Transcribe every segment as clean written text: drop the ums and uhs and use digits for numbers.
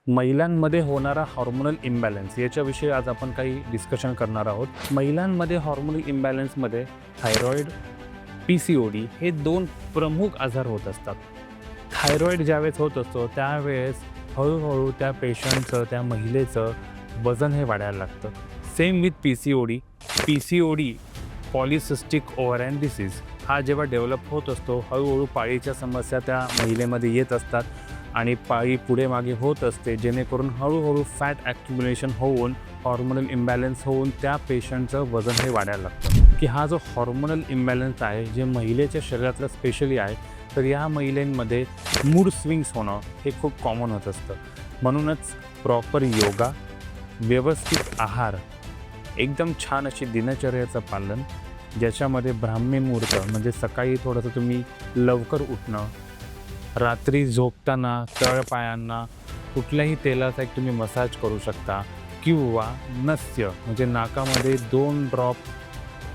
महिलांमध्ये होणारा hormonal imbalance याच्याविषयी आज आपण काही डिस्कशन करणार आहोत. महिलांमध्ये हॉर्मोनल इम्बॅलन्समध्ये थायरॉईड, PCOD हे 2 प्रमुख आजार होत असतात. थायरॉईड ज्यावेळेस होत असतो त्यावेळेस हळूहळू त्या पेशंटचं, त्या महिलेचं वजन हे वाढायला लागतं. Same with PCOD. PCOD polycystic ovarian disease हा जेव्हा डेव्हलप होत असतो, हळूहळू पाळीच्या समस्या त्या महिलेमध्ये येत असतात आणि पाळी पुढे मागे होत असते, जेणेकरून हळूहळू फॅट ॲक्युम्युलेशन होऊन हॉर्मोनल इम्बॅलन्स होऊन त्या पेशंटचं वजन हे वाढायला लागतं. की हा जो हॉर्मोनल इम्बॅलन्स आहे, जे महिलेच्या शरीरातला स्पेशली आहे, तर या महिलांमध्ये मूड स्विंग्स होणं हे खूप कॉमन होत असतं. म्हणूनच प्रॉपर योगा, व्यवस्थित आहार, एकदम छान अशी दिनचर्याचं पालन, ज्याच्यामध्ये ब्राह्मी मुहूर्त म्हणजे सकाळी थोडंसं तुम्ही लवकर उठणं, रात्री झोपताना तळपायांना कुठल्याही तेलाचा एक तुम्ही मसाज करू शकता किंवा नस्य म्हणजे नाकामध्ये 2 ड्रॉप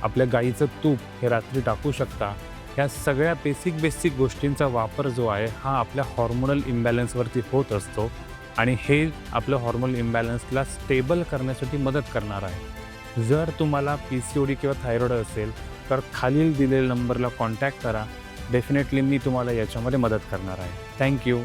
आपल्या गाईचं तूप हे रात्री टाकू शकता. ह्या सगळ्या बेसिक गोष्टींचा वापर जो आहे हा आपल्या हॉर्मोनल इम्बॅलन्सवरती होत असतो आणि हे आपलं हॉर्मोनल इम्बॅलन्सला स्टेबल करण्यासाठी मदत करणार आहे. जर तुम्हाला PCOD किंवा थायरॉईड असेल तर खालील दिलेल्या नंबरला कॉन्टॅक्ट करा. डेफिनेटली मी तुम्हाला याच्यामध्ये मदत करणार आहे. थँक्यू.